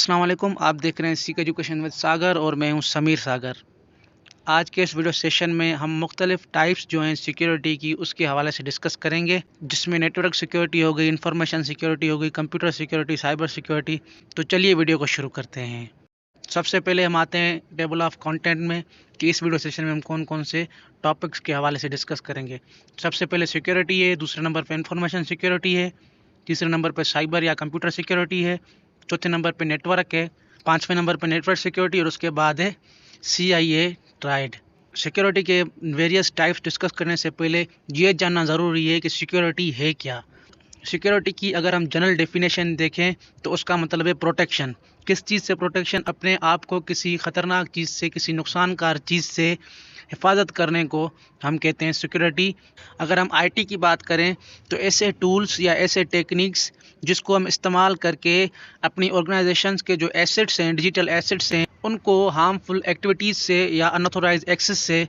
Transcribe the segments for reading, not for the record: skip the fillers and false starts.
अस्सलाम वालेकुम। आप देख रहे हैं सीक एजुकेशन विद सागर और मैं हूं समीर सागर। आज के इस वीडियो सेशन में हम मुख्तलिफ टाइप्स जो हैं सिक्योरिटी की उसके हवाले से डिस्कस करेंगे, जिसमें नेटवर्क सिक्योरिटी हो गई, इंफॉर्मेशन सिक्योरिटी हो गई, कंप्यूटर सिक्योरिटी, साइबर सिक्योरिटी। तो चलिए वीडियो को शुरू करते हैं। सबसे पहले हम आते हैं टेबल ऑफ कंटेंट में कि इस वीडियो सेशन में हम कौन कौन से टॉपिक्स के हवाले से डिस्कस करेंगे। सबसे पहले सिक्योरिटी है, दूसरे नंबर पर इंफॉर्मेशन सिक्योरिटी है, तीसरे नंबर पर साइबर या कंप्यूटर सिक्योरिटी है, चौथे नंबर पे नेटवर्क है, पाँचवें नंबर पे नेटवर्क सिक्योरिटी और उसके बाद है CIA ट्राइड। सिक्योरिटी के वेरियस टाइप्स डिस्कस करने से पहले ये जानना ज़रूरी है कि सिक्योरिटी है क्या। सिक्योरिटी की अगर हम जनरल डेफिनेशन देखें तो उसका मतलब है प्रोटेक्शन। किस चीज़ से प्रोटेक्शन? अपने आप को किसी ख़तरनाक चीज़ से, किसी नुकसानकार चीज़ से हिफाजत करने को हम कहते हैं सिक्योरिटी। अगर हम IT की बात करें तो ऐसे टूल्स या ऐसे टेक्निक्स जिसको हम इस्तेमाल करके अपनी ऑर्गेनाइजेशंस के जो एसेट्स हैं, डिजिटल एसेट्स हैं, उनको हार्मफुल एक्टिविटीज़ से या अनऑथोराइज्ड एक्सेस से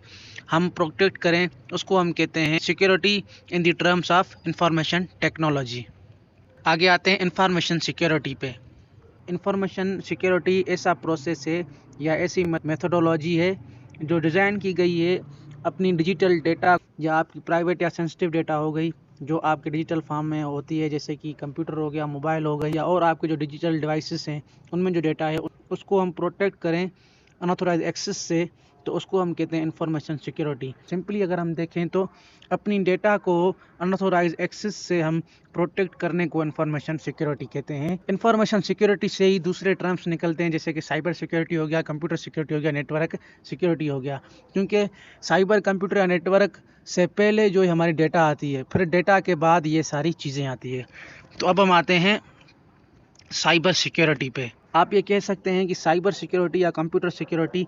हम प्रोटेक्ट करें, उसको हम कहते हैं security in the terms of information technology. आगे आते हैं इंफॉर्मेशन सिक्योरिटी पे। इंफॉर्मेशन सिक्योरिटी ऐसा प्रोसेस है या ऐसी मेथोडोलॉजी है जो डिज़ाइन की गई है अपनी डिजिटल डेटा या आपकी प्राइवेट या सेंसिटिव डेटा हो गई जो आपके डिजिटल फॉर्म में होती है, जैसे कि कंप्यूटर हो गया, मोबाइल हो गया, और आपके जो डिजिटल डिवाइसेस हैं उनमें जो डेटा है उसको हम प्रोटेक्ट करें अनऑथोराइज एक्सेस से, तो उसको हम कहते हैं इंफॉर्मेशन सिक्योरिटी। सिंपली अगर हम देखें तो अपनी डेटा को अनऑथोराइज एक्सेस से हम प्रोटेक्ट करने को इंफॉर्मेशन सिक्योरिटी कहते हैं। इंफॉर्मेशन सिक्योरिटी से ही दूसरे टर्म्स निकलते हैं, जैसे कि साइबर सिक्योरिटी हो गया, कंप्यूटर सिक्योरिटी हो गया, नेटवर्क सिक्योरिटी हो गया। क्योंकि साइबर, कंप्यूटर या नेटवर्क से पहले जो हमारी डेटा आती है, फिर डेटा के बाद ये सारी चीज़ें आती है। तो अब हम आते हैं साइबर सिक्योरिटी पे। आप ये कह सकते हैं कि साइबर सिक्योरिटी या कंप्यूटर सिक्योरिटी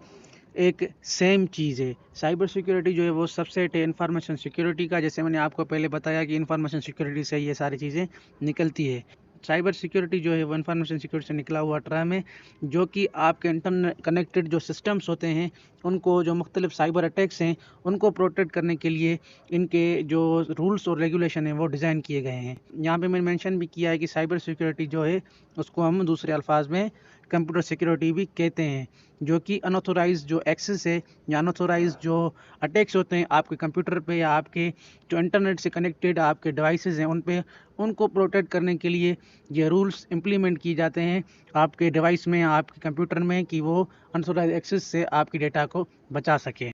एक सेम चीज़ है। साइबर सिक्योरिटी जो है वो सबसेट है इंफॉर्मेशन सिक्योरिटी का। जैसे मैंने आपको पहले बताया कि इंफॉर्मेशन सिक्योरिटी से ये सारी चीज़ें निकलती है। साइबर सिक्योरिटी जो है वो इंफॉर्मेशन सिक्योरिटी से निकला हुआ टर्म है, जो कि आपके इंटरनेट कनेक्टेड जो सिस्टम्स होते हैं उनको, जो मुख्तलिफ साइबर अटैक्स हैं उनको प्रोटेक्ट करने के लिए इनके जो रूल्स और रेगुलेशन हैं वो डिज़ाइन किए गए हैं। यहाँ पे मैंने मेंशन भी किया है कि साइबर सिक्योरिटी जो है उसको हम दूसरे अल्फाज में कंप्यूटर सिक्योरिटी भी कहते हैं, जो कि अनऑथोराइज जो एक्सेस है या अनऑथोराइज जो अटैक्स होते हैं आपके कंप्यूटर पे या आपके जो इंटरनेट से कनेक्टेड आपके डिवाइसेस हैं उन पे, उनको प्रोटेक्ट करने के लिए ये रूल्स इम्प्लीमेंट किए जाते हैं आपके डिवाइस में, आपके कंप्यूटर में, कि वो अनऑथोराइज एक्सेस से आपकी डेटा को बचा सके।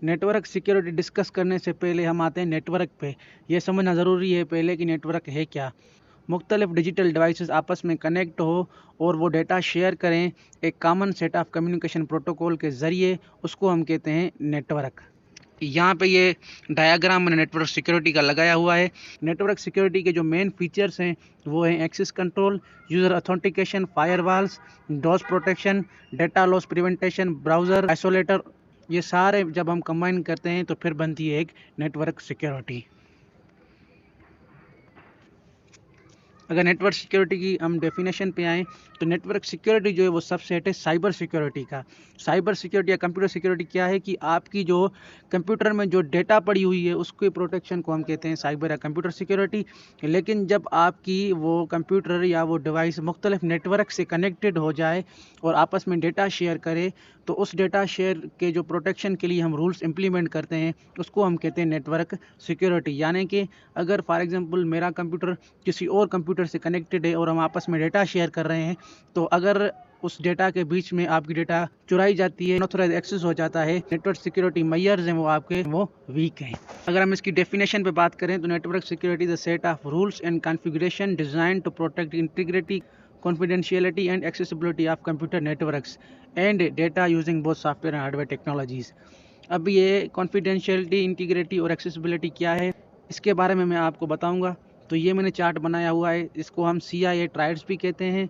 नेटवर्क सिक्योरिटी डिस्कस करने से पहले हम आते हैं नेटवर्क पे। ये समझना ज़रूरी है पहले कि नेटवर्क है क्या। मुख्तलिफ डिजिटल डिवाइसेस आपस में कनेक्ट हो और वो डेटा शेयर करें एक common set of communication protocol के ज़रिए, उसको हम कहते हैं नेटवर्क। यहाँ पे ये डायग्राम मैंने नेटवर्क सिक्योरिटी का लगाया हुआ है। नेटवर्क सिक्योरिटी के जो मेन फीचर्स हैं वो हैं access control, user authentication, firewalls, DoS protection, data loss prevention, browser isolator. ये सारे जब हम कंबाइन करते हैं तो फिर बनती है एक नेटवर्क सिक्योरिटी। अगर नेटवर्क सिक्योरिटी की हम डेफिनेशन पे आएँ तो नेटवर्क सिक्योरिटी जो है वो सबसेट है साइबर सिक्योरिटी का। साइबर सिक्योरिटी या कंप्यूटर सिक्योरिटी क्या है कि आपकी जो कंप्यूटर में जो डेटा पड़ी हुई है उसके प्रोटेक्शन को हम कहते हैं साइबर या कंप्यूटर सिक्योरिटी। लेकिन जब आपकी वो कंप्यूटर या वो डिवाइस मुख्तलिफ नेटवर्क से कनेक्टेड हो जाए और आपस में डेटा शेयर करे, तो उस डेटा शेयर के जो प्रोटेक्शन के लिए हम रूल्स इम्प्लीमेंट करते हैं उसको हम कहते हैं नेटवर्क सिक्योरिटी। यानी कि अगर फॉर एग्जांपल मेरा कंप्यूटर किसी और कंप्यूटर से कनेक्टेड है और हम आपस में डेटा शेयर कर रहे हैं, तो अगर उस डेटा के बीच में आपकी डेटा चुराई जाती है, अनऑथोराइज्ड एक्सेस हो जाता है, नेटवर्क सिक्योरिटी मेजर्स हैं वो आपके वो वीक हैं। अगर हम इसकी डेफिनेशन पे बात करें तो network security is a set of rules and configuration design to protect integrity, confidentiality and accessibility of computer networks and data using both software and hardware technologies। अब ये कॉन्फिडेंशियलिटी, इंटीग्रिटी और एक्सेसिबिलिटी क्या है इसके बारे में मैं आपको बताऊंगा। तो ये मैंने चार्ट बनाया हुआ है, इसको हम CIA ट्राइड्स भी कहते हैं।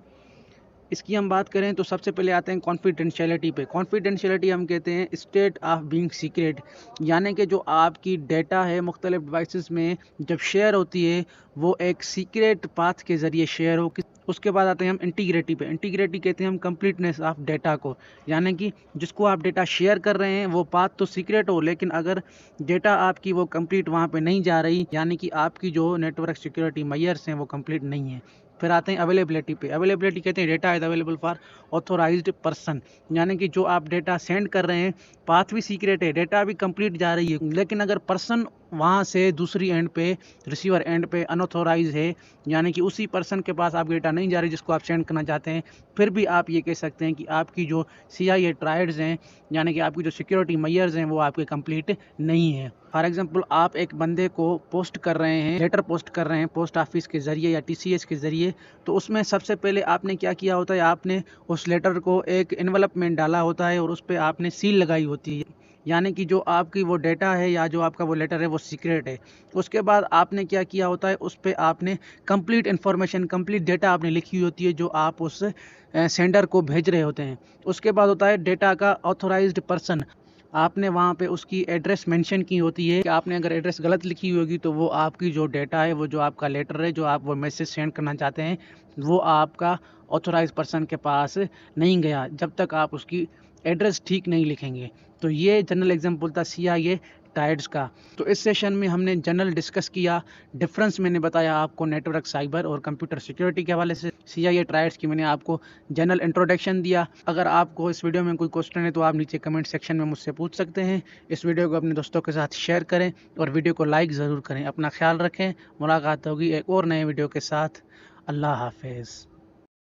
इसकी हम बात करें तो सबसे पहले आते हैं कॉन्फिडेंशियलिटी पे। कॉन्फिडेंशियलिटी हम कहते हैं स्टेट ऑफ बीइंग सीक्रेट, यानी कि जो आपकी डेटा है मुख्तलिफ डिवाइसेस में जब शेयर होती है वो एक सीक्रेट पाथ के ज़रिए शेयर हो। उसके बाद आते हैं हम इंटीग्रिटी पे। इंटीग्रिटी कहते हैं हम कंप्लीटनेस ऑफ डेटा को, यानी कि जिसको आप डेटा शेयर कर रहे हैं वो पाथ तो सीक्रेट हो, लेकिन अगर डेटा आपकी वो कंप्लीट वहाँ पे नहीं जा रही, यानी कि आपकी जो नेटवर्क सिक्योरिटी मेजर्स हैं वो कंप्लीट नहीं है, फिर आते हैं अवेलेबिलिटी पे। अवेलेबिलिटी कहते हैं data is available for authorised person, यानी कि जो आप डेटा सेंड कर रहे हैं पाथ भी सीक्रेट है, डेटा भी कंप्लीट जा रही है, लेकिन अगर पर्सन वहाँ से दूसरी एंड पे, रिसीवर एंड पे अनऑथोराइज है, यानी कि उसी पर्सन के पास आपकी डेटा नहीं जा रही जिसको आप सेंड करना चाहते हैं, फिर भी आप ये कह सकते हैं कि आपकी जो CIA ट्रायड्स हैं, यानी कि आपकी जो सिक्योरिटी मेजर्स हैं, वो आपके कंप्लीट नहीं है। फॉर एग्जांपल, आप एक बंदे को पोस्ट कर रहे हैं, लेटर पोस्ट कर रहे हैं पोस्ट ऑफिस के ज़रिए या TCS के ज़रिए, तो उसमें सबसे पहले आपने क्या किया होता है, आपने उस लेटर को एक एनवलप में डाला होता है और उस पर आपने सील लगाई होती है, यानी कि जो आपकी वो डेटा है या जो आपका वो लेटर है वो सीक्रेट है। उसके बाद आपने क्या किया होता है, उस पर आपने कंप्लीट इन्फॉर्मेशन, कंप्लीट डेटा आपने लिखी होती है जो आप उस सेंडर को भेज रहे होते हैं। उसके बाद होता है डेटा का ऑथोराइज्ड पर्सन, आपने वहाँ पे उसकी एड्रेस मेंशन की होती है कि आपने अगर एड्रेस गलत लिखी होगी तो वो आपकी जो डेटा है, वो जो आपका लेटर है, जो आप वो मैसेज सेंड करना चाहते हैं, वो आपका ऑथोराइज पर्सन के पास नहीं गया जब तक आप उसकी एड्रेस ठीक नहीं लिखेंगे। तो ये जनरल एग्जाम्पल था CIA ट्रायड्स का। तो इस सेशन में हमने जनरल डिस्कस किया, डिफरेंस मैंने बताया आपको नेटवर्क, साइबर और कंप्यूटर सिक्योरिटी के हवाले से। CIA ट्रायड्स की मैंने आपको जनरल इंट्रोडक्शन दिया। अगर आपको इस वीडियो में कोई क्वेश्चन है तो आप नीचे कमेंट सेक्शन में मुझसे पूछ सकते हैं। इस वीडियो को अपने दोस्तों के साथ शेयर करें और वीडियो को लाइक ज़रूर करें। अपना ख्याल रखें, मुलाकात होगी एक और नए वीडियो के साथ। अल्लाह हाफिज़।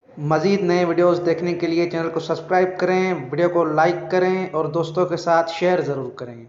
मज़ीद नए वीडियोस देखने के लिए चैनल को सब्सक्राइब करें, वीडियो को लाइक करें और दोस्तों के साथ शेयर ज़रूर करें।